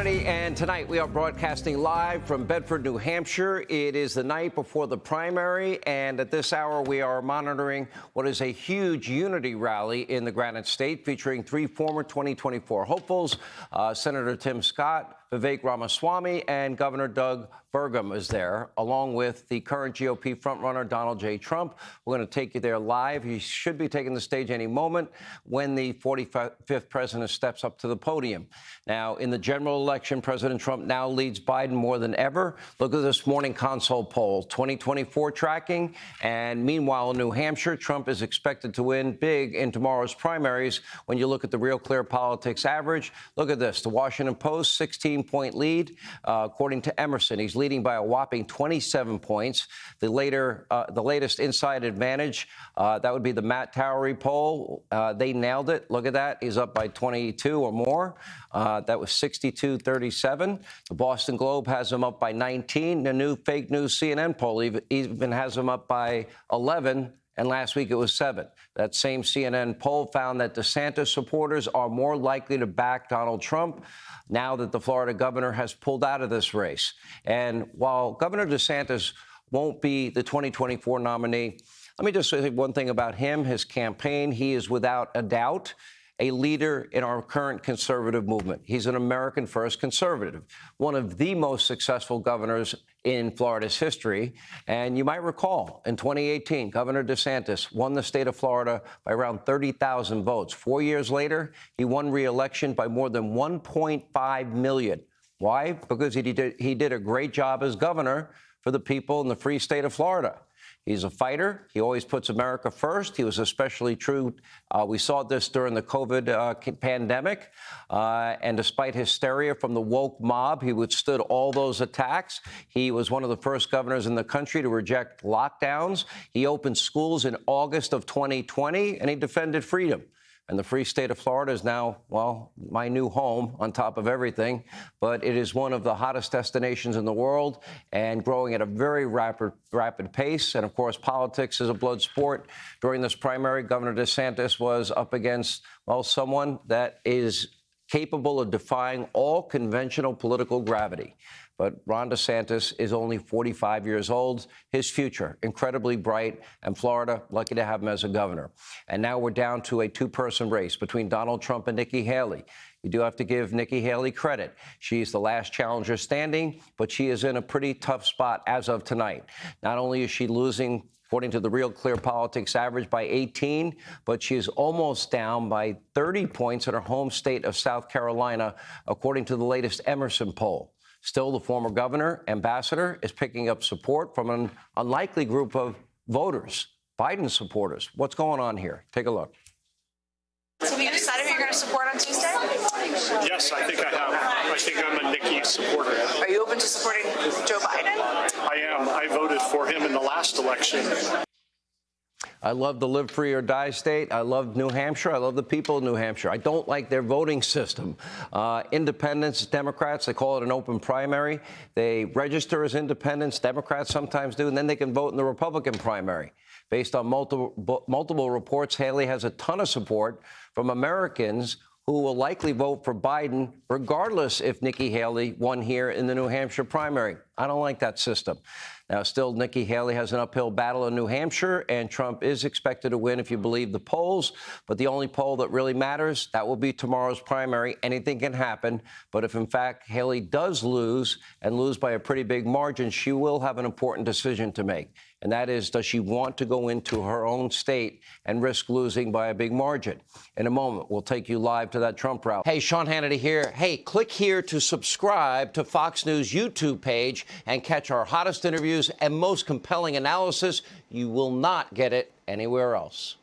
Hannity, and tonight we are broadcasting live from Bedford, New Hampshire. It is the night before the primary, and at this hour we are monitoring what is a huge unity rally in the Granite State featuring three former 2024 hopefuls, Senator Tim Scott, Vivek Ramaswamy, and Governor Doug Burgum is there, along with the current GOP frontrunner Donald J. Trump. We're going to take you there live. He should be taking the stage any moment when the 45th president steps up to the podium. Now, in the general election, President Trump now leads Biden more than ever. Look at this morning console poll, 2024 tracking. And meanwhile, in New Hampshire, Trump is expected to win big in tomorrow's primaries. When you look at the Real Clear Politics average, look at this. The Washington Post, 16-point lead. According to Emerson, he's leading by a whopping 27 points. The latest Inside Advantage, that would be the Matt Towery poll. They nailed it. Look at that. He's up by 22 or more. That was 62-37. The Boston Globe has him up by 19. The new fake news CNN poll even has him up by 11. And last week it was 7. That same CNN poll found that DeSantis supporters are more likely to back Donald Trump now that the Florida governor has pulled out of this race. And while Governor DeSantis won't be the 2024 nominee, let me just say one thing about him, his campaign. He is without a doubt a leader in our current conservative movement. He's an American first conservative, one of the most successful governors in Florida's history. And you might recall in 2018, Governor DeSantis won the state of Florida by around 30,000 votes. 4 years later, he won re-election by more than 1.5 million. Why? Because he did a great job as governor for the people in the free state of Florida. He's a fighter. He always puts America first. He was especially true. We saw this during the COVID pandemic. And despite hysteria from the woke mob, he withstood all those attacks. He was one of the first governors in the country to reject lockdowns. He opened schools in August of 2020, and he defended freedom. And the free state of Florida is now, well, my new home on top of everything. But it is one of the hottest destinations in the world and growing at a very rapid pace. And, of course, politics is a blood sport. During this primary, Governor DeSantis was up against, well, someone that is capable of defying all conventional political gravity. But Ron DeSantis is only 45 years old. His future, incredibly bright, and Florida, lucky to have him as a governor. And now we're down to a two-person race between Donald Trump and Nikki Haley. You do have to give Nikki Haley credit. She's the last challenger standing, but she is in a pretty tough spot as of tonight. Not only is she losing, according to the Real Clear Politics average, by 18, but she is almost down by 30 points in her home state of South Carolina, according to the latest Emerson poll. Still, the former governor, ambassador, is picking up support from an unlikely group of voters, Biden supporters. What's going on here? Take a look. So have you decided who you're going to support on Tuesday? Yes, I think I have. I think I'm a Nikki supporter. Are you open to supporting Joe Biden? I am. I voted for him in the last election. I love the live free or die state. I love New Hampshire. I love the people of New Hampshire. I don't like their voting system. Independents, Democrats, they call it an open primary. They register as independents. Democrats sometimes do, and then they can vote in the Republican primary. Based on multiple reports, Haley has a ton of support from Americans who will likely vote for Biden, regardless if Nikki Haley won here in the New Hampshire primary. I don't like that system. Now, still, Nikki Haley has an uphill battle in New Hampshire, and Trump is expected to win if you believe the polls. But the only poll that really matters, that will be tomorrow's primary. Anything can happen. But if, in fact, Haley does lose, and lose by a pretty big margin, she will have an important decision to make. And that is, does she want to go into her own state and risk losing by a big margin? In a moment, we'll take you live to that Trump route. Hey, Sean Hannity here. Hey, click here to subscribe to Fox News YouTube page and catch our hottest interviews and most compelling analysis. You will not get it anywhere else.